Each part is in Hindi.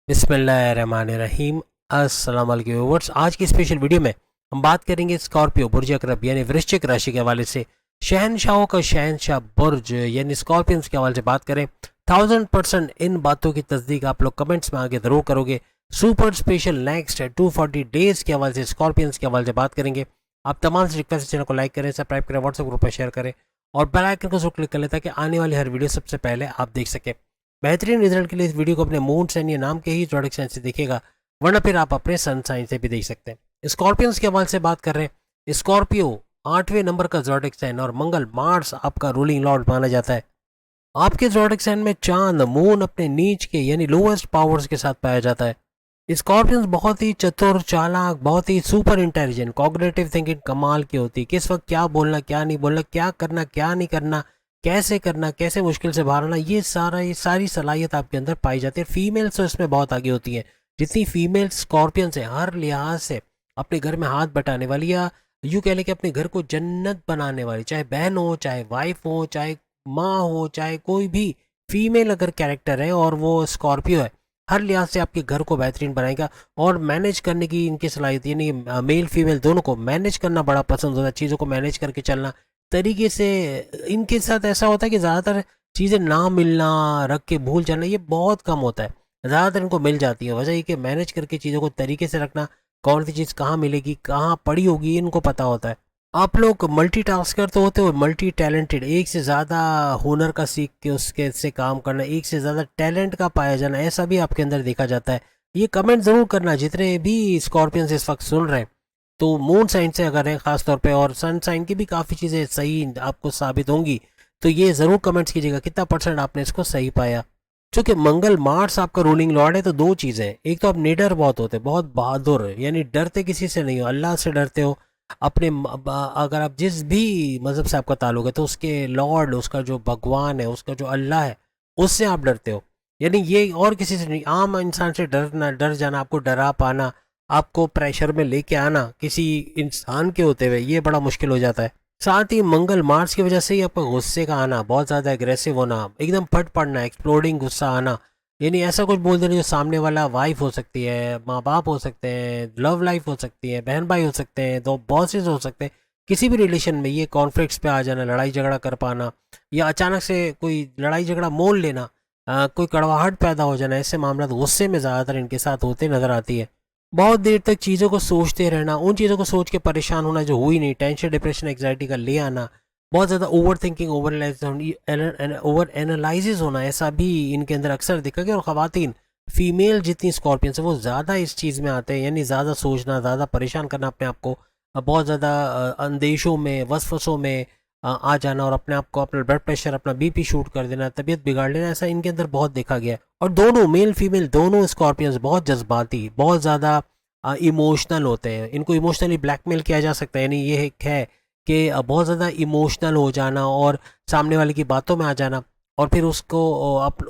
बिस्मिल्लाहिर्रहमानिर्रहीम। अस्सलाम वालेकुम व्यूअर्स। आज की स्पेशल वीडियो में हम बात करेंगे स्कॉर्पियो बुर्ज अकरब यानी वृश्चिक राशि के हवाले से। शहनशाहों का शहनशाह बुर्ज यानी स्कॉर्पियंस के हवाले से बात करें। 1000% इन बातों की तस्दीक आप लोग कमेंट्स में आगे ज़रूर करोगे। सुपर स्पेशल नेक्स्ट 240 डेज के हवाले से स्कॉर्पियंस के हवाले से बात करेंगे। आप तमाम से रिक्वेस्ट चैनल को लाइक करें, सब्सक्राइब करें, व्हाट्सएप ग्रुप पर शेयर करें और बेल आइकन को जरूर क्लिक कर लें ताकि आने वाली हर वीडियो सबसे पहले आप देख सकें। बेहतरीन रिजल्ट के लिए इस वीडियो को अपने मून साइन या नाम के ही जोडिक साइन से देखिएगा, वरना फिर आप अपने सन साइन से भी देख सकते हैं। स्कॉर्पियंस के हवाले से बात कर रहे हैं। स्कॉर्पियो 8वें नंबर का जोडिक साइन और मंगल मार्स आपका रूलिंग लॉर्ड माना जाता है। आपके जोडिक साइन में चांद मून अपने नीच के यानी लोएस्ट पावर्स के साथ पाया जाता है। स्कॉर्पियंस बहुत ही चतुर, चालाक, बहुत ही सुपर इंटेलिजेंट, कॉग्निटिव थिंकिंग कमाल की होती है। किस वक्त क्या बोलना, क्या नहीं बोलना, क्या करना, क्या नहीं करना, कैसे करना, कैसे मुश्किल से बाहर आना, ये सारी सलाहियत आपके अंदर पाई जाती है। फीमेल्स तो इसमें बहुत आगे होती हैं। जितनी फीमेल स्कॉर्पियंस है हर लिहाज से अपने घर में हाथ बटाने वाली या यूँ कह लें कि अपने घर को जन्नत बनाने वाली, चाहे बहन हो, चाहे वाइफ हो, चाहे माँ हो, चाहे कोई भी फीमेल अगर कैरेक्टर है और वो स्कॉर्पियो है, हर लिहाज से आपके घर को बेहतरीन बनाएगा। और मैनेज करने की इनकी सलाहियत यानी मेल फीमेल दोनों को मैनेज करना बड़ा पसंद होता है, चीज़ों को मैनेज करके चलना तरीके से। इनके साथ ऐसा होता है कि ज़्यादातर चीज़ें ना मिलना, रख के भूल जाना, ये बहुत कम होता है। ज़्यादातर इनको मिल जाती है। वजह ये कि मैनेज करके चीज़ों को तरीके से रखना, कौन सी चीज़ कहाँ मिलेगी, कहाँ पड़ी होगी, इनको पता होता है। आप लोग मल्टीटास्कर तो होते हो, मल्टी टैलेंटेड, एक से ज़्यादा हुनर का सीख के उसके से काम करना, एक से ज़्यादा टैलेंट का पाया जाना, ऐसा भी आपके अंदर देखा जाता है। ये कमेंट ज़रूर करना जितने भी स्कॉर्पियंस इस वक्त सुन रहे हैं। तो मून साइन से अगर है ख़ास तौर पे, और सन साइन की भी काफ़ी चीज़ें सही आपको साबित होंगी, तो ये ज़रूर कमेंट्स कीजिएगा कितना परसेंट आपने इसको सही पाया। चूँकि मंगल मार्स आपका रूलिंग लॉर्ड है, तो दो चीज़ें हैं। एक तो आप निडर बहुत होते, बहुत बहादुर, यानी डरते किसी से नहीं हो, अल्लाह से डरते हो। अपने अगर आप जिस भी मज़हब से आपका ताल्लुक है तो उसके लॉर्ड, उसका जो भगवान है, उसका जो अल्लाह है, उससे आप डरते हो। यानी ये और किसी से नहीं, आम इंसान से डरना, डर जाना, आपको डरा पाना, आपको प्रेशर में लेके आना किसी इंसान के होते हुए, ये बड़ा मुश्किल हो जाता है। साथ ही मंगल मार्स की वजह से ही आपका गुस्से का आना, बहुत ज़्यादा एग्रेसिव होना, एकदम फट पड़ना, एक्सप्लोडिंग गुस्सा आना, यानी ऐसा कुछ बोल देना जो सामने वाला वाइफ हो सकती है, माँ बाप हो सकते हैं, लव लाइफ हो सकती है, बहन भाई हो सकते हैं, दो बॉसेस हो सकते हैं, किसी भी रिलेशन में ये कॉन्फ्लिक्ट्स पे आ जाना, लड़ाई झगड़ा कर पाना, या अचानक से कोई लड़ाई झगड़ा मोल लेना, कोई कड़वाहट पैदा हो जाना, ऐसे मामला गुस्से में ज़्यादातर इनके साथ होते नज़र आती है। बहुत देर तक चीज़ों को सोचते रहना, उन चीज़ों को सोच के परेशान होना जो हुई नहीं, टेंशन, डिप्रेशन, एग्जाइटी का ले आना, बहुत ज़्यादा ओवर थिंकिंग, ओवर एनालिसिस होना, ऐसा भी इनके अंदर अक्सर देखा गया। और ख़वातीन फीमेल जितनी स्कॉर्पियंस है वो ज़्यादा इस चीज़ में आते हैं, यानी ज़्यादा सोचना, ज़्यादा परेशान करना अपने आप को, बहुत ज़्यादा अंदेशों में, वसवसों में आ जाना, और अपने आप को, अपना ब्लड प्रेशर, अपना बीपी शूट कर देना, तबीयत बिगाड़ लेना, ऐसा इनके अंदर बहुत देखा गया है। और दोनों मेल फीमेल दोनों स्कॉर्पियंस बहुत जज्बाती, बहुत ज़्यादा इमोशनल होते हैं। इनको इमोशनली ब्लैकमेल किया जा सकता है, यानी ये एक है कि बहुत ज़्यादा इमोशनल हो जाना और सामने वाले की बातों में आ जाना, और फिर उसको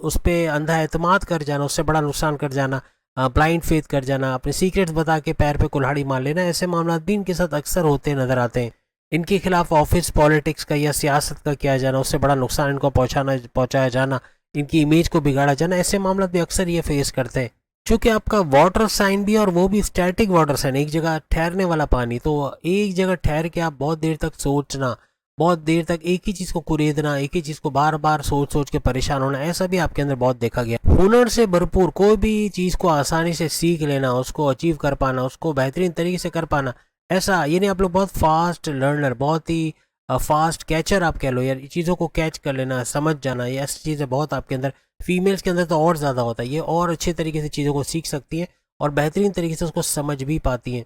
उस पर अंधा एतमाद कर जाना, उससे बड़ा नुकसान कर जाना, ब्लाइंड फेथ कर जाना, अपने सीक्रेट्स बता के पैर पे कुल्हाड़ी मार लेना, ऐसे मामला भी इनके साथ अक्सर होते नज़र आते हैं। इनके खिलाफ ऑफिस पॉलिटिक्स का या सियासत का किया जाना, उससे बड़ा नुकसान इनको पहुंचाया जाना, इनकी इमेज को बिगाड़ा जाना, ऐसे मामला भी अक्सर ये फेस करते हैं। चूँकि आपका वाटर साइन भी, और वो भी स्टैटिक वाटर साइन, एक जगह ठहरने वाला पानी, तो एक जगह ठहर के आप बहुत देर तक सोचना, बहुत देर तक एक ही चीज़ को कुरेदना, एक ही चीज़ को बार बार सोच सोच के परेशान होना, ऐसा भी आपके अंदर बहुत देखा गया। हुनर से भरपूर, कोई भी चीज़ को आसानी से सीख लेना, उसको अचीव कर पाना, उसको बेहतरीन तरीके से कर पाना, ऐसा यानी आप लोग बहुत फास्ट लर्नर, बहुत ही फास्ट कैचर आप कह लो यार, चीज़ों को कैच कर लेना, समझ जाना, ये ऐसी चीज़ें बहुत आपके अंदर, फीमेल्स के अंदर तो और ज़्यादा होता है। ये और अच्छे तरीके से चीज़ों को सीख सकती हैं और बेहतरीन तरीके से उसको समझ भी पाती हैं।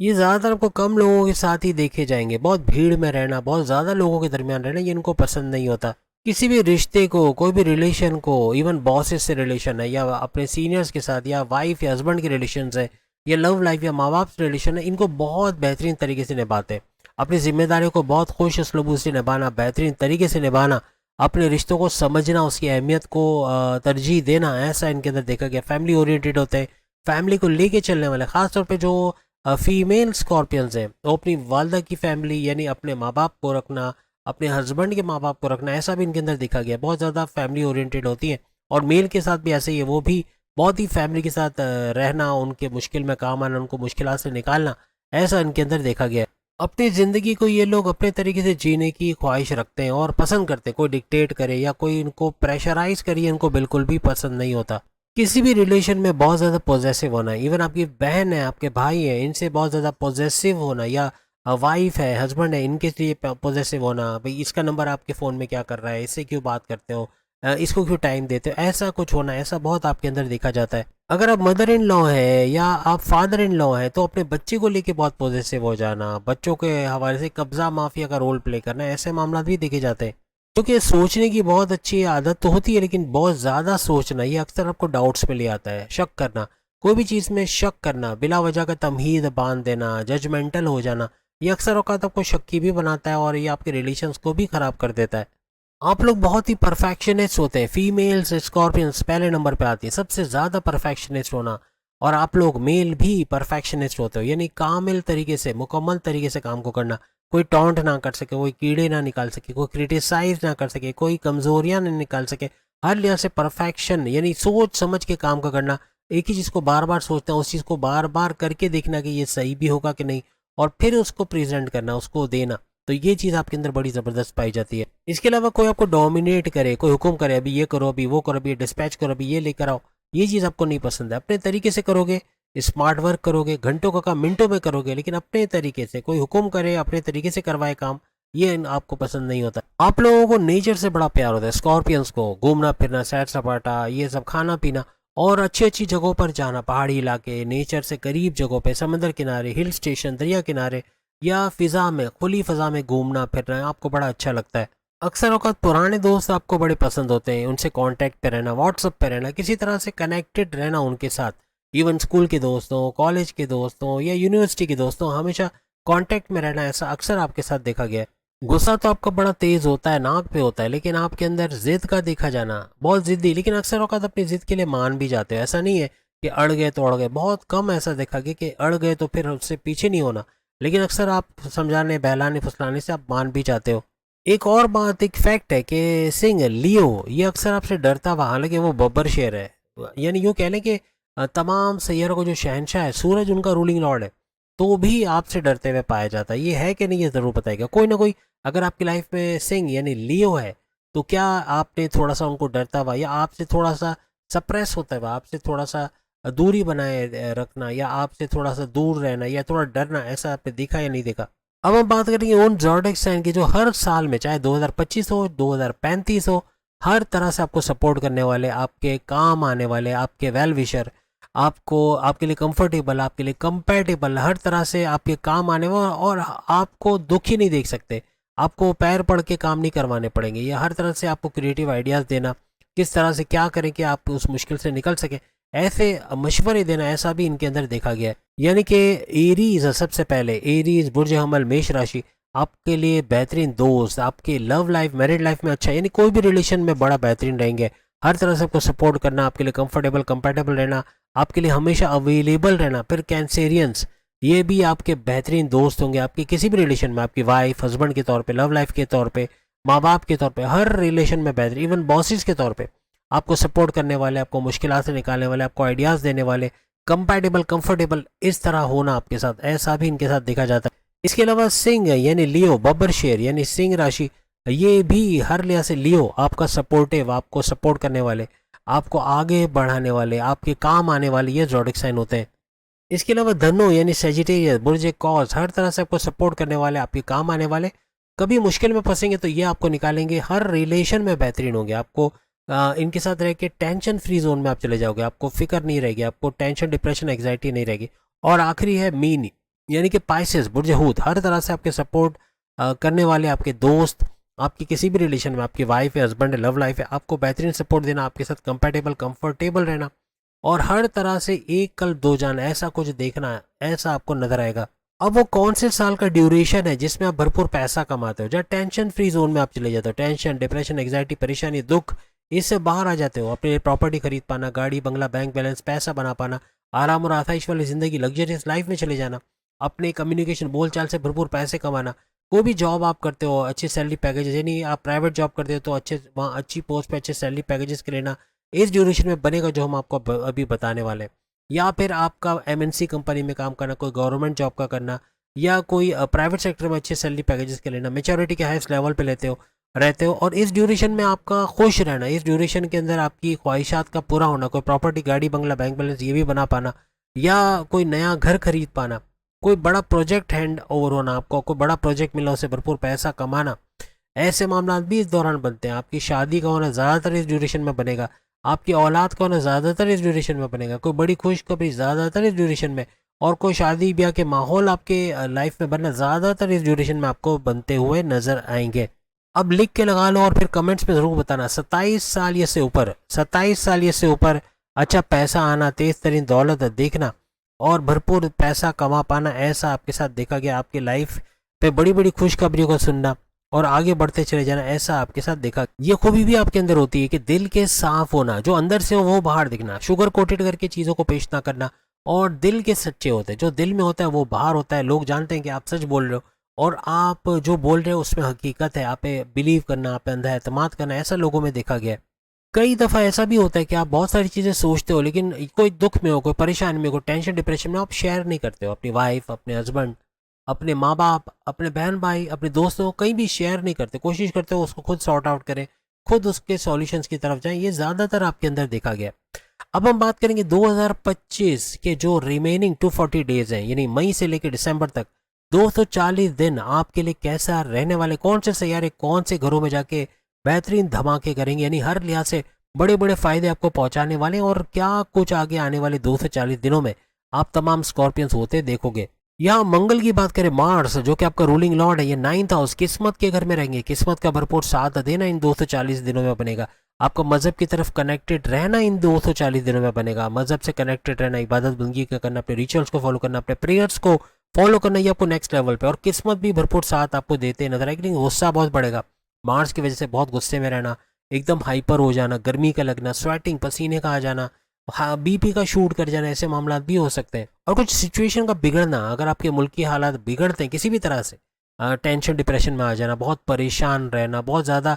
ये ज़्यादातर आपको कम लोगों के साथ ही देखे जाएंगे। बहुत भीड़ में रहना, बहुत ज़्यादा लोगों के दरमियान रहना, ये इनको पसंद नहीं होता। किसी भी रिश्ते को, कोई भी रिलेशन को, इवन बॉसेस से रिलेशन है, या अपने सीनियर्स के साथ, या वाइफ या हस्बैंड के रिलेशन है, या लव लाइफ या माँ बाप से रिलेशन है, इनको बहुत बेहतरीन तरीके से निभाते हैं। अपनी जिम्मेदारियों को बहुत खुश उसलूबी से निभाना, बेहतरीन तरीके से निभाना, अपने रिश्तों को समझना, उसकी अहमियत को तरजीह देना, ऐसा इनके अंदर देखा गया। फैमिली ओरिएंटेड होते हैं, फैमिली को लेके चलने वाले, ख़ासतौर पे जो फीमेल स्कॉर्पियंस हैं, वो अपनी वालदा की फैमिली यानी अपने माँ बाप को रखना, अपने हस्बैंड के माँ बाप को रखना, ऐसा भी इनके अंदर देखा गया। बहुत ज़्यादा फैमिली ओरिएंटेड होती है। और मेल के साथ भी ऐसे ही है, वो भी बहुत ही फैमिली के साथ रहना, उनके मुश्किल में काम आना, उनको मुश्किलात से निकालना, ऐसा इनके अंदर देखा गया है। अपनी ज़िंदगी को ये लोग अपने तरीके से जीने की ख्वाहिश रखते हैं और पसंद करते हैं। कोई डिक्टेट करे या कोई इनको प्रेशराइज करे, इनको बिल्कुल भी पसंद नहीं होता। किसी भी रिलेशन में बहुत ज़्यादा पॉजेसिव होना, इवन आपकी बहन है, आपके भाई हैं, इनसे बहुत ज़्यादा पॉजेसिव होना, या वाइफ है, हस्बैंड है, इनके लिए पॉजेसिव होना, भाई इसका नंबर आपके फ़ोन में क्या कर रहा है, इससे क्यों बात करते हो, इसको क्यों टाइम देते हो, ऐसा कुछ होना, ऐसा बहुत आपके अंदर देखा जाता है। अगर आप मदर इन लॉ है या आप फादर इन लॉ है, तो अपने बच्चे को लेके बहुत पॉजेसिव हो जाना, बच्चों के हवाले से कब्जा माफिया का रोल प्ले करना, ऐसे मामला भी देखे जाते हैं। क्योंकि सोचने की बहुत अच्छी आदत तो होती है, लेकिन बहुत ज़्यादा सोचना ये अक्सर आपको डाउट्स में ले आता है। शक करना, कोई भी चीज़ में शक करना, बिला वजह का तमहीद बांध देना, जजमेंटल हो जाना, ये अक्सर औकात आपको शक्की भी बनाता है और ये आपके रिलेशंस को भी ख़राब कर देता है। आप लोग बहुत ही परफेक्शनिस्ट होते हैं। फीमेल्स स्कॉर्पियंस पहले नंबर पे आती है, सबसे ज़्यादा परफेक्शनिस्ट होना। और आप लोग मेल भी परफेक्शनिस्ट होते हो, यानी कामिल तरीके से, मुकम्मल तरीके से काम को करना। कोई टॉन्ट ना कर सके, कोई कीड़े ना निकाल सके, कोई क्रिटिसाइज ना कर सके, कोई कमज़ोरियाँ ना निकाल सके। हर लिहाज से परफेक्शन, यानी सोच समझ के काम का करना। एक ही चीज़ को बार बार सोचना, उस चीज़ को बार बार करके देखना कि ये सही भी होगा कि नहीं, और फिर उसको प्रेजेंट करना, उसको देना। तो ये चीज़ आपके अंदर बड़ी ज़बरदस्त पाई जाती है। इसके अलावा कोई आपको डोमिनेट करे, कोई हुक्म करे, अभी ये करो, अभी वो करो, अभी ये डिस्पैच करो, अभी ये लेकर आओ, ये चीज़ आपको नहीं पसंद है। अपने तरीके से करोगे, स्मार्ट वर्क करोगे, घंटों का काम मिनटों में करोगे, लेकिन अपने तरीके से। कोई हुक्म करे, अपने तरीके से करवाए काम, ये आपको पसंद नहीं होता। आप लोगों को नेचर से बड़ा प्यार होता है। स्कॉर्पियंस को घूमना फिरना, सैर सपाटा, ये सब खाना पीना और अच्छी अच्छी जगहों पर जाना, पहाड़ी इलाके, नेचर से करीब जगहों पे, समंदर किनारे, हिल स्टेशन, दरिया किनारे, या फिज़ा में, खुली फ़ज़ा में घूमना फिरना आपको बड़ा अच्छा लगता है। अक्सर औक़ात पुराने दोस्त आपको बड़े पसंद होते हैं, उनसे कांटेक्ट पे रहना, व्हाट्सएप पे रहना, किसी तरह से कनेक्टेड रहना उनके साथ। इवन स्कूल के दोस्तों, कॉलेज के दोस्तों या यूनिवर्सिटी के दोस्तों, हमेशा कांटेक्ट में रहना, ऐसा अक्सर आपके साथ देखा गया है। गुस्सा तो आपका बड़ा तेज़ होता है, नाक पे होता है, लेकिन आपके अंदर ज़िद का देखा जाना, बहुत ज़िद्दी, लेकिन अक्सर औक़ात अपनी ज़िद के लिए मान भी जाते हो। ऐसा नहीं है कि अड़ गए तो अड़ गए, बहुत कम ऐसा देखा गया कि अड़ गए तो फिर उससे पीछे नहीं होना, लेकिन अक्सर आप समझाने, बहलाने, फुसलाने से आप मान भी जाते हो। एक और बात, एक फैक्ट है कि सिंह लियो ये अक्सर आपसे डरता हुआ, हालांकि वो बब्बर शेर है, यानी यूँ कह लें कि तमाम सैयरों को जो शहनशाह है, सूरज उनका रूलिंग लॉर्ड है, तो भी आपसे डरते हुए पाया जाता है। ये है कि नहीं, ये ज़रूर बताएगा कोई ना कोई। अगर आपकी लाइफ में सिंह यानी लियो है, तो क्या आपने थोड़ा सा उनको डरता हुआ या आपसे थोड़ा सा सप्रेस होता हुआ, आपसे थोड़ा सा दूरी बनाए रखना, या आपसे थोड़ा सा दूर रहना, या थोड़ा डरना, ऐसा आपने देखा या नहीं देखा? अब हम बात करेंगे उन ज़ोडिएक साइन की जो हर साल में, चाहे 2025 हो, 2035 हो, हर तरह से आपको सपोर्ट करने वाले, आपके काम आने वाले, आपके वेल विशर, आपको, आपके लिए कंफर्टेबल, आपके लिए कंपैटिबल, हर तरह से आपके काम आने वाले, और आपको दुखी नहीं देख सकते, आपको पैर पड़ के काम नहीं करवाने पड़ेंगे। ये हर तरह से आपको क्रिएटिव आइडियाज़ देना, किस तरह से क्या करें कि आप उस मुश्किल से निकल सकें, ऐसे मशवरे देना, ऐसा भी इनके अंदर देखा गया है। यानी कि एरीज, सबसे पहले एरीज, बुर्ज हमल, मेष राशि, आपके लिए बेहतरीन दोस्त, आपके लव लाइफ, मैरिड लाइफ में अच्छा, यानी कोई भी रिलेशन में बड़ा बेहतरीन रहेंगे। हर तरह से आपको सपोर्ट करना, आपके लिए कंफर्टेबल, कंपेटेबल रहना, आपके लिए हमेशा अवेलेबल रहना। फिर कैंसेरियंस, ये भी आपके बेहतरीन दोस्त होंगे, आपके किसी भी रिलेशन में, आपकी वाइफ, हस्बैंड के तौर पे, लव लाइफ के तौर पे, माँ बाप के तौर पे, हर रिलेशन में बेहतरीन, इवन बॉसेस के तौर पे आपको सपोर्ट करने वाले, आपको मुश्किलात से निकालने वाले, आपको आइडियाज़ देने वाले, कंपैटिबल, कंफर्टेबल, इस तरह होना आपके साथ, ऐसा भी इनके साथ देखा जाता है। इसके अलावा सिंह यानी लियो, बब्बर शेर यानी सिंह राशि, ये भी हर लिहाज से लियो आपका सपोर्टिव, आपको सपोर्ट करने वाले, आपको आगे बढ़ाने वाले, आपके काम आने वाले, ये ज़ोडिएक साइन होते हैं। इसके अलावा धनु यानी सेजिटेरियस, बुर्ज कॉस, हर तरह से आपको सपोर्ट करने वाले, आपके काम आने वाले। कभी मुश्किल में फंसेंगे तो ये आपको निकालेंगे, हर रिलेशन में बेहतरीन होंगे। आपको इनके साथ रह के टेंशन फ्री जोन में आप चले जाओगे, आपको फिक्र नहीं रहेगी, आपको टेंशन, डिप्रेशन, एग्जाइटी नहीं रहेगी। और आखिरी है मीन यानी कि पाइसेस, बुर्ज हूत, हर तरह से आपके सपोर्ट करने वाले, आपके दोस्त, आपकी किसी भी रिलेशन में, आपकी वाइफ है, हस्बैंड है, लव लाइफ है, आपको बेहतरीन सपोर्ट देना, आपके साथ कंपेटेबल, कंफर्टेबल रहना, और हर तरह से एक कल्ब दो जान, ऐसा कुछ देखना, ऐसा आपको नजर आएगा। अब वो कौन से साल का ड्यूरेशन है जिसमें आप भरपूर पैसा कमाते हो, जहाँ टेंशन फ्री जोन में आप चले जाते हो, टेंशन, डिप्रेशन, एग्जाइटी, परेशानी, दुख, इससे बाहर आ जाते हो। अपने लिए प्रॉपर्टी खरीद पाना, गाड़ी बंगला, बैंक बैलेंस, पैसा बना पाना, आराम और आसाइश वाली जिंदगी, लग्जरियस लाइफ में चले जाना, अपने कम्युनिकेशन, बोलचाल से भरपूर पैसे कमाना। कोई भी जॉब आप करते हो, अच्छी सैलरी पैकेज, यानी आप प्राइवेट जॉब करते हो तो अच्छे, वहाँ अच्छी पोस्ट पे अच्छे सैलरी पैकेजेस के लेना, इस ड्यूरेशन में बनेगा जो हम आपको अभी बताने वाले हैं। या फिर आपका एमएनसी कंपनी में काम करना, कोई गवर्नमेंट जॉब का करना, या कोई प्राइवेट सेक्टर में अच्छे सैलरी पैकेजेस के लेना, मेच्योरिटी के हाईएस्ट लेवल पे रहते हो और इस ड्यूरेशन में आपका खुश रहना, इस ड्यूरेशन के अंदर आपकी ख्वाहिशात का पूरा होना, कोई प्रॉपर्टी, गाड़ी, बंगला, बैंक बैलेंस ये भी बना पाना, या कोई नया घर खरीद पाना, कोई बड़ा प्रोजेक्ट हैंड ओवर होना, आपको कोई बड़ा प्रोजेक्ट मिला, उससे भरपूर पैसा कमाना, ऐसे मामला भी इस दौरान बनते हैं। आपकी शादी का होना ज़्यादातर इस ड्यूरेशन में बनेगा, आपकी औलाद का होना ज़्यादातर इस ड्यूरेशन में बनेगा, कोई बड़ी खुशखबरी ज़्यादातर इस ड्यूरेशन में, और कोई शादी ब्याह के माहौल आपके लाइफ में बनना ज़्यादातर इस ड्यूरेशन में आपको बनते हुए नजर आएंगे। अब लिख के लगा लो और फिर कमेंट्स में ज़रूर बताना, 27 साल या से ऊपर, 27 साल या से ऊपर अच्छा पैसा आना, तेज तरीन दौलत देखना और भरपूर पैसा कमा पाना, ऐसा आपके साथ देखा गया। आपकी लाइफ पे बड़ी बड़ी खुशखबरियों को सुनना और आगे बढ़ते चले जाना, ऐसा आपके साथ देखा। ये खूबी भी आपके अंदर होती है कि दिल के साफ होना, जो अंदर से हो वो बाहर दिखना, शुगर कोटेड करके चीज़ों को पेश ना करना, और दिल के सच्चे होते हैं, जो दिल में होता है वो बाहर होता है। लोग जानते हैं कि आप सच बोल रहे हो और आप जो बोल रहे हो उसमें हकीकत है, आप पे बिलीव करना, आप पे अंधा एतमाद करना, ऐसा लोगों में देखा गया है। कई दफ़ा ऐसा भी होता है कि आप बहुत सारी चीज़ें सोचते हो, लेकिन कोई दुख में हो, कोई परेशानी में, कोई टेंशन डिप्रेशन में, आप शेयर नहीं करते हो अपनी वाइफ, अपने हस्बैंड, अपने माँ बाप, अपने बहन भाई, अपने दोस्तों, कहीं भी शेयर नहीं करते, कोशिश करते हो उसको खुद सॉर्ट आउट करें, खुद उसके सॉल्यूशंस की तरफ जाएं। ये ज़्यादातर आपके अंदर देखा गया। अब हम बात करेंगे 2025 के जो रिमेनिंग 240 डेज हैं, यानी मई से लेकर दिसंबर तक 240 दिन आपके लिए कैसा रहने वाले, कौन से सैयारे कौन से घरों में जाके बेहतरीन धमाके करेंगे, यानी हर लिहाज से बड़े बड़े फायदे आपको पहुंचाने वाले हैं, और क्या कुछ आगे आने वाले 240 दिनों में आप तमाम स्कॉर्पियंस होते देखोगे। यहाँ मंगल की बात करें, मार्स जो कि आपका रूलिंग लॉर्ड है, ये 9th हाउस किस्मत के घर में रहेंगे, किस्मत का भरपूर साथ देना इन 240 दिनों में बनेगा। आपको मजहब की तरफ कनेक्टेड रहना इन 240 दिनों में बनेगा, मजहब से कनेक्टेड रहना, इबादत बंदगी का करना, अपने रिचुअल्स को फॉलो करना, अपने प्रेयर्स को फॉलो करना, ये आपको नेक्स्ट लेवल पे, और किस्मत भी भरपूर साथ आपको देते नजर आएगी। लेकिन गुस्सा बहुत बढ़ेगा, मार्स की वजह से बहुत गुस्से में रहना, एकदम हाइपर हो जाना, गर्मी का लगना, स्वेटिंग, पसीने का आ जाना, हाँ बीपी का शूट कर जाना, ऐसे मामला भी हो सकते हैं। और कुछ सिचुएशन का बिगड़ना, अगर आपके मुल्क की हालात बिगड़ते हैं किसी भी तरह से, टेंशन डिप्रेशन में आ जाना, बहुत परेशान रहना, बहुत ज़्यादा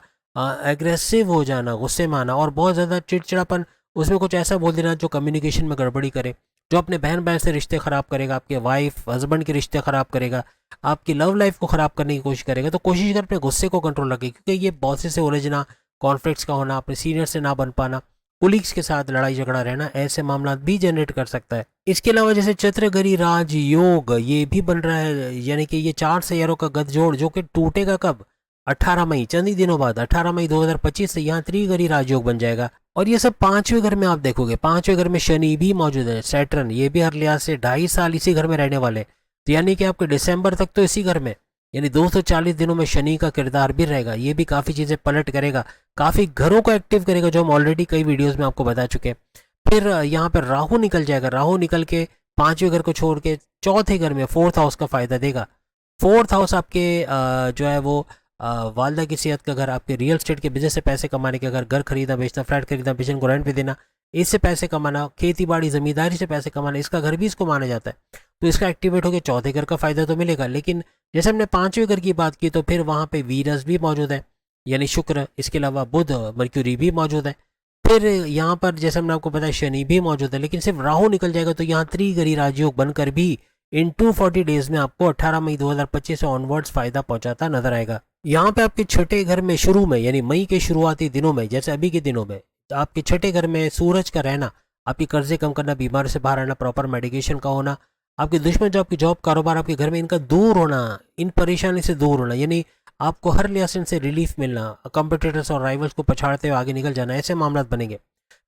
एग्रेसिव हो जाना, गुस्से में आना, और बहुत ज़्यादा चिड़चिड़ापन, उसमें कुछ ऐसा बोल देना जो कम्युनिकेशन में गड़बड़ी करे, जो अपने बहन भाई से रिश्ते ख़राब करेगा, आपके वाइफ हस्बैंड के रिश्ते ख़राब करेगा, आपकी लव लाइफ को ख़राब करने की कोशिश करेगा। तो कोशिश कर अपने गुस्से को कंट्रोल रखें, क्योंकि ये बॉसेस से उलझना, कॉन्फ्लिक्ट्स का होना, अपने सीनियर से ना बन पाना, कुलीग्स के साथ लड़ाई झगड़ा रहना, ऐसे मामला भी जनरेट कर सकता है। इसके अलावा जैसे चंद्रगरी राज योग ये भी बन रहा है, यानी कि ये 4 सैयारों का गठजोड़ जो कि टूटेगा कब, 18 मई, चंद ही दिनों बाद 18 मई 2025 से यहाँ त्रिगरी राजयोग बन जाएगा। और ये सब 5वें घर में आप देखोगे, 5वें घर में शनि भी मौजूद है, सैटर्न, ये भी हर लिहाज से 2.5 साल इसी घर में रहने वाले, तो यानी कि आपके दिसंबर तक तो इसी घर में, यानी 240 दिनों में शनि का किरदार भी रहेगा। ये भी काफ़ी चीज़ें पलट करेगा, काफ़ी घरों को एक्टिव करेगा, जो हम ऑलरेडी कई वीडियोस में आपको बता चुके हैं। फिर यहाँ पर राहु निकल जाएगा, राहु निकल के 5वें घर को छोड़ के 4थे घर में 4th हाउस का फ़ायदा देगा। 4th हाउस आपके जो है वो वालदा की सेहत का घर, आपके रियल स्टेट के बिजनेस से पैसे कमाने के घर खरीदना बेचना, फ्लैट खरीदना, पेशेंट को रेंट पे देना, इससे पैसे कमाना, खेती बाड़ी ज़मींदारी से पैसे कमाना, इसका घर भी इसको माना जाता है। तो इसका एक्टिवेट होकर 4थे घर का फ़ायदा तो मिलेगा। लेकिन जैसे हमने 5वें घर की बात की, तो फिर वहाँ पे वीनस भी मौजूद है, यानी शुक्र, इसके अलावा बुध, मर्क्यूरी भी मौजूद है। फिर यहाँ पर जैसे हमने आपको बताया शनि भी मौजूद है, लेकिन सिर्फ राहु निकल जाएगा, तो यहाँ त्रिगरी राजयोग बनकर भी इन 240 डेज में आपको 18 मई 2025 से ऑनवर्ड्स फायदा पहुंचाता नजर आएगा। यहाँ पे आपके छठे घर में शुरू में, यानी मई के शुरुआती दिनों में, जैसे अभी के दिनों में, आपके छठे घर में सूरज का रहना, आपकी कर्जे कम करना, बीमारी से बाहर आना, प्रॉपर मेडिकेशन का होना, आपके दुश्मन जो आपकी जॉब कारोबार आपके घर में इनका दूर होना, इन परेशानी से दूर होना, यानी आपको हर लिहाज से रिलीफ मिलना, कॉम्पिटिटर्स और राइवल्स को पछाड़ते हुए आगे निकल जाना, ऐसे मामला बनेंगे।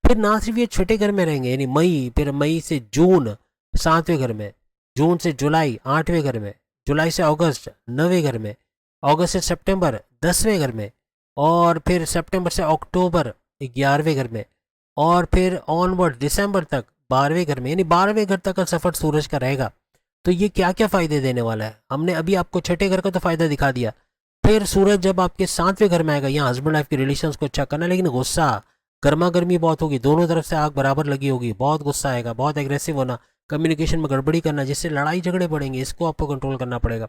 फिर ना सिर्फ ये छठे घर में रहेंगे, यानी मई, फिर मई से जून 7वें घर में, जून से जुलाई 8वें घर में, जुलाई से अगस्त 9वें घर में, अगस्त से सितंबर 10वें घर में, और फिर सितंबर से अक्टूबर 11वें घर में, और फिर ऑनवर्ड दिसंबर तक 12वें घर में, यानी 12वें घर तक का सफर सूरज का रहेगा। तो ये क्या क्या फायदे देने वाला है, हमने अभी आपको छठे घर का तो फायदा दिखा दिया। फिर सूरज जब आपके 7वें घर में आएगा, यहाँ हस्बैंड वाइफ के रिलेशंस को अच्छा करना, लेकिन गुस्सा, गर्मा गर्मी बहुत होगी, दोनों तरफ से आग बराबर लगी होगी, बहुत गुस्सा आएगा, बहुत एग्रेसिव होना, कम्युनिकेशन में गड़बड़ी करना, जिससे लड़ाई झगड़े बढ़ेंगे, इसको आपको कंट्रोल करना पड़ेगा।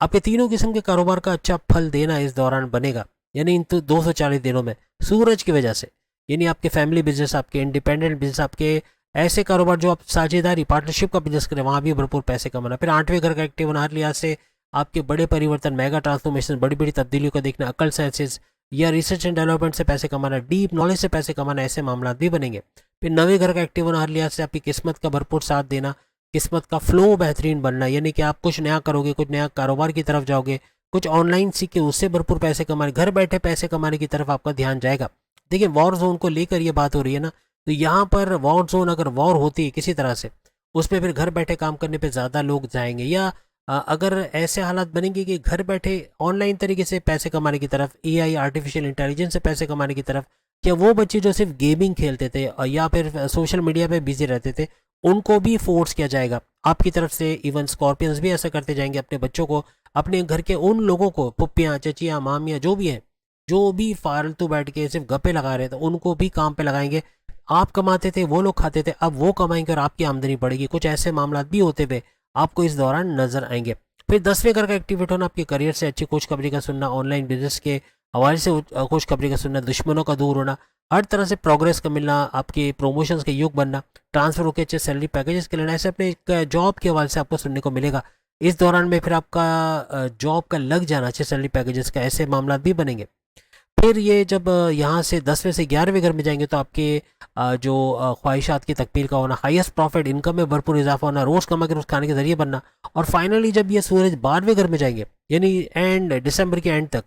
आपके तीनों किस्म के कारोबार का अच्छा फल देना इस दौरान बनेगा, यानी इन 240 दिनों में सूरज की वजह से। यानी आपके फैमिली बिजनेस, आपके इंडिपेंडेंट बिजनेस, आपके ऐसे कारोबार जो आप साझेदारी पार्टनरशिप का बिजनेस करें, वहाँ भी भरपूर पैसे कमाना। फिर 8वें घर का एक्टिव हर लिहाज से आपके बड़े परिवर्तन, मेगा ट्रांसफॉर्मेशन, बड़ी बड़ी तब्दीलियों को देखना, अकल साइंसेज या रिसर्च एंड डेवलपमेंट से पैसे कमाना, डीप नॉलेज से पैसे कमाना, ऐसे मामला भी बनेंगे। फिर 9वें घर का एक्टिव होना हर लिहाज से आपकी किस्मत का भरपूर साथ देना, किस्मत का फ्लो बेहतरीन बनना, यानी कि आप कुछ नया करोगे, कुछ नया कारोबार की तरफ जाओगे, कुछ ऑनलाइन सीख के उससे भरपूर पैसे कमाने, घर बैठे पैसे कमाने की तरफ आपका ध्यान जाएगा। देखिए वॉर जोन को लेकर ये बात हो रही है ना, तो यहाँ पर वॉर जोन अगर वॉर होती है किसी तरह से, उसमें फिर घर बैठे काम करने पे ज़्यादा लोग जाएंगे। या अगर ऐसे हालात बनेंगे कि घर बैठे ऑनलाइन तरीके से पैसे कमाने की तरफ, एआई आर्टिफिशियल इंटेलिजेंस से पैसे कमाने की तरफ, क्या वो बच्चे जो सिर्फ गेमिंग खेलते थे या फिर सोशल मीडिया पे बिजी रहते थे, उनको भी फोर्स किया जाएगा आपकी तरफ से। इवन स्कॉर्पियंस भी ऐसा करते जाएंगे, अपने बच्चों को, अपने घर के उन लोगों को, पुप्पियाँ, चचियाँ, मामियाँ, जो भी हैं, जो भी फालतू बैठ के सिर्फ गप्पे लगा रहे थे, उनको भी काम पे लगाएंगे। आप कमाते थे, वो लोग खाते थे, अब वो कमाएंगे और आपकी आमदनी बढ़ेगी। कुछ ऐसे मामला भी होते हुए आपको इस दौरान नजर आएंगे। फिर 10वें घर का एक्टिवेट होना, आपके करियर से अच्छी खुशखबरी का सुनना, ऑनलाइन बिजनेस के हवाले से खुशखबरी का सुनना, दुश्मनों का दूर होना, हर तरह से प्रोग्रेस का मिलना, आपके प्रमोशंस के युग बनना, ट्रांसफर होकर अच्छे सैलरी पैकेजेस के लेना, ऐसे अपने जॉब के हवाले से आपको सुनने को मिलेगा। इस दौरान में फिर आपका जॉब का लग जाना, अच्छे सैलरी पैकेजेस का, ऐसे मामला भी बनेंगे। फिर ये जब यहाँ से 10वें से 11वें घर में जाएंगे तो आपके जो ख्वाहिशात की तकमील का होना, हाईएस्ट प्रॉफिट, इनकम में भरपूर इजाफा होना, रोज़ कमा के रोज़ खाने के जरिए बनना। और फाइनली जब ये सूरज 12वें घर में जाएंगे, यानी एंड दिसंबर के एंड तक,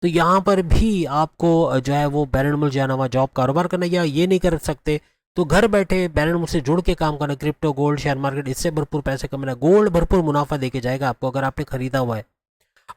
तो यहाँ पर भी आपको जो है वो बैरन मुल्क जाना, वहाँ जॉब कारोबार करना, या ये नहीं कर सकते तो घर बैठे बैरन मुल्क से जुड़ के काम करना, क्रिप्टो, गोल्ड, शेयर मार्केट, इससे भरपूर पैसे कमाना। गोल्ड भरपूर मुनाफा देके जाएगा आपको अगर आपने खरीदा हुआ है।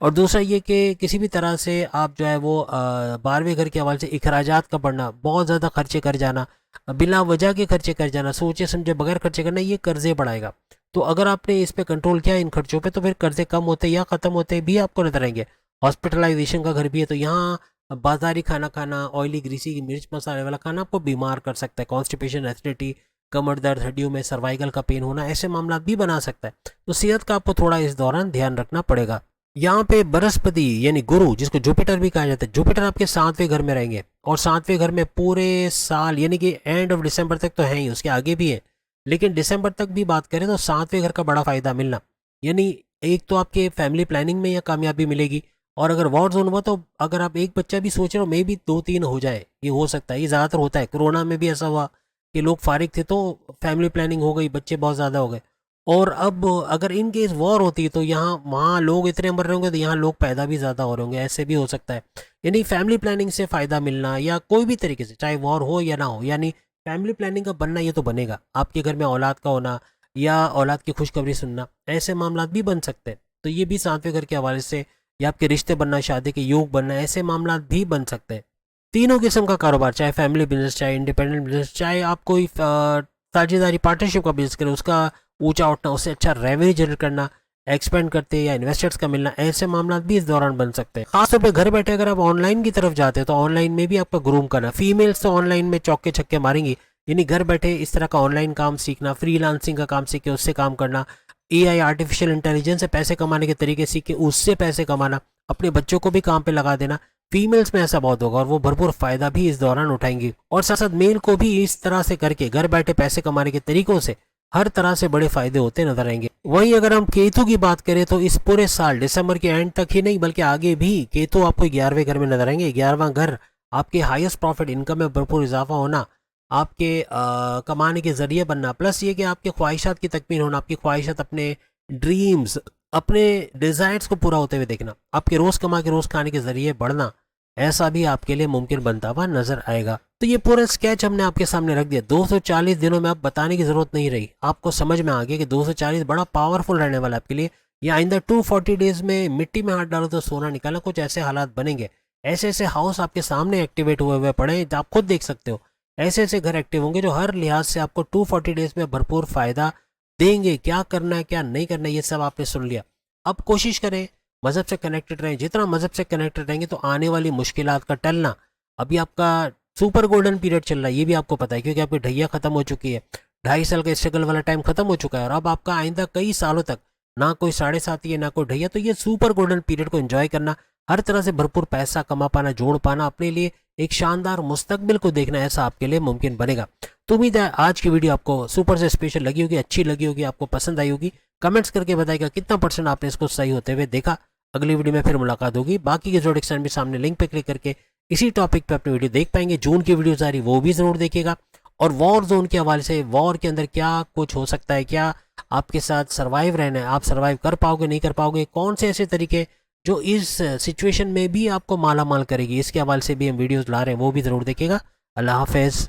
और दूसरा ये कि किसी भी तरह से आप जो है वो 12वें घर के हवाले से अखराजात का बढ़ना, बहुत ज़्यादा खर्चे कर जाना, बिला वजह के खर्चे कर जाना, सोचे समझे बगैर खर्चे करना, ये कर्जे बढ़ाएगा। तो अगर आपने इस पे कंट्रोल किया इन खर्चों पे, तो फिर कर्जे कम होते या ख़त्म होते भी आपको नजर आएंगे। हॉस्पिटलाइजेशन का घर भी है, तो यहाँ बाजारी खाना खाना, ऑयली ग्रीसी मिर्च मसाले वाला खाना आपको बीमार कर सकता है। कॉन्स्टिपेशन, एसिडिटी, कमर दर्द, हड्डियों में सर्वाइकल का पेन होना, ऐसे मामला भी बना सकता है। तो सेहत का आपको थोड़ा इस दौरान ध्यान रखना पड़ेगा। यहाँ पे बृहस्पति यानी गुरु, जिसको जुपिटर भी कहा जाता है, जुपिटर आपके 7वें घर में रहेंगे, और 7वें घर में पूरे साल, यानी कि एंड ऑफ दिसंबर तक तो है ही, उसके आगे भी है, लेकिन दिसंबर तक भी बात करें तो 7वें घर का बड़ा फायदा मिलना। यानी एक तो आपके फैमिली प्लानिंग में यह कामयाबी मिलेगी, और अगर वॉर जोन हुआ तो अगर आप एक बच्चा भी सोच रहे हो, मे भी 2-3 हो जाए, ये हो सकता है, ये ज़्यादातर होता है। कोरोना में भी ऐसा हुआ कि लोग फारिग थे तो फैमिली प्लानिंग हो गई, बच्चे बहुत ज़्यादा हो गए। और अब अगर इन केस वॉर होती है तो यहाँ वहाँ लोग इतने मर रहे होंगे तो यहाँ लोग पैदा भी ज़्यादा हो रहे होंगे, ऐसे भी हो सकता है। यानी फैमिली प्लानिंग से फ़ायदा मिलना, या कोई भी तरीके से, चाहे वॉर हो या ना हो, यानी फैमिली प्लानिंग का बनना, ये तो बनेगा। आपके घर में औलाद का होना या औलाद की खुशखबरी सुनना, ऐसे मामला भी बन सकते हैं। तो ये भी 7वें घर के हवाले से, या आपके रिश्ते बनना, शादी के योग बनना, ऐसे मामला भी बन सकते हैं। तीनों किस्म का कारोबार, चाहे फैमिली बिजनेस, चाहे इंडिपेंडेंट बिजनेस, चाहे आप कोई साझेदारी पार्टनरशिप का बिजनेस करें, उसका ऊंचा उठना, उससे अच्छा रेवेन्यू जनरेट करना, एक्सपेंड करते या इन्वेस्टर्स का मिलना, ऐसे मामला भी इस दौरान बन सकते हैं। खासतौर पे घर बैठे अगर आप ऑनलाइन की तरफ जाते हैं तो ऑनलाइन में भी आपका ग्रूम करना, फीमेल्स तो ऑनलाइन में चौके छक्के मारेंगी, यानी घर बैठे इस तरह का ऑनलाइन काम सीखना, फ्रीलांसिंग का काम सीख के उससे काम करना, एआई आर्टिफिशियल इंटेलिजेंस से पैसे कमाने के तरीके सीख के उससे पैसे कमाना, अपने बच्चों को भी काम पे लगा देना। फीमेल्स में ऐसा बहुत होगा और वो भरपूर फायदा भी इस दौरान उठाएंगी। और साथ साथ मेल को भी इस तरह से करके घर बैठे पैसे कमाने के तरीकों से हर तरह से बड़े फायदे होते नजर आएंगे। वहीं अगर हम केतु की बात करें तो इस पूरे साल दिसंबर के एंड तक ही नहीं बल्कि आगे भी केतु आपको 11वें घर में नजर आएंगे। 11वां घर आपके हाईएस्ट प्रॉफिट, इनकम में भरपूर इजाफा होना, आपके कमाने के जरिए बनना, प्लस ये कि आपके ख्वाहिशात की तकमील होना, आपकी ख्वाहिशात, अपने ड्रीम्स, अपने डिजायर्स को पूरा होते हुए देखना, आपके रोज कमा के रोज खाने के जरिए बढ़ना, ऐसा भी आपके लिए मुमकिन बनता हुआ नजर आएगा। तो ये पूरा स्केच हमने आपके सामने रख दिया। 240 दिनों में आप बताने की जरूरत नहीं रही, आपको समझ में आ गया कि 240 बड़ा पावरफुल रहने वाला है आपके लिए। या आइंदा 240 डेज में मिट्टी में हाथ डालो तो सोना निकालना, कुछ ऐसे हालात बनेंगे। ऐसे ऐसे हाउस आपके सामने एक्टिवेट हुए हुए पड़े, आप खुद देख सकते हो। ऐसे ऐसे घर एक्टिव होंगे जो हर लिहाज से आपको 240 डेज में भरपूर फायदा देंगे। क्या करना है क्या नहीं करना है ये सब आपने सुन लिया। अब कोशिश करें मजहब से कनेक्टेड रहें, जितना मजहब से कनेक्टेड रहेंगे तो आने वाली मुश्किलात का टलना, अभी आपका सुपर गोल्डन पीरियड चल रहा है, ये भी आपको पता है क्योंकि आपकी ढैया खत्म हो चुकी है, 2.5 साल का स्ट्रगल वाला टाइम खत्म हो चुका है, और अब आपका आइंदा कई सालों तक ना कोई 7.5 है ना कोई ढैया। तो ये सुपर गोल्डन पीरियड को एंजॉय करना, हर तरह से भरपूर पैसा कमा पाना, जोड़ पाना, अपने लिए एक शानदार मुस्तकबिल को देखना ऐसा आपके लिए मुमकिन बनेगा। तो उम्मीद है आज की वीडियो आपको सुपर से स्पेशल लगी होगी, अच्छी लगी होगी, आपको पसंद आई होगी। कमेंट्स करके बताइएगा कितना % आपने इसको सही होते हुए देखा। अगली वीडियो में फिर मुलाकात होगी। बाकी के जोडिक्सन भी सामने लिंक पे क्लिक करके इसी टॉपिक पे अपनी वीडियो देख पाएंगे। जून की वीडियोज आ रही वो भी ज़रूर देखिएगा। और वॉर जोन के हवाले से, वॉर के अंदर क्या कुछ हो सकता है, क्या आपके साथ सर्वाइव रहना है, आप सर्वाइव कर पाओगे नहीं कर पाओगे, कौन से ऐसे तरीके जो इस सिचुएशन में भी आपको माला माल करेगी, इसके हवाले से भी हम वीडियोस ला रहे हैं, वो भी ज़रूर देखिएगा। अल्लाह हाफिज़।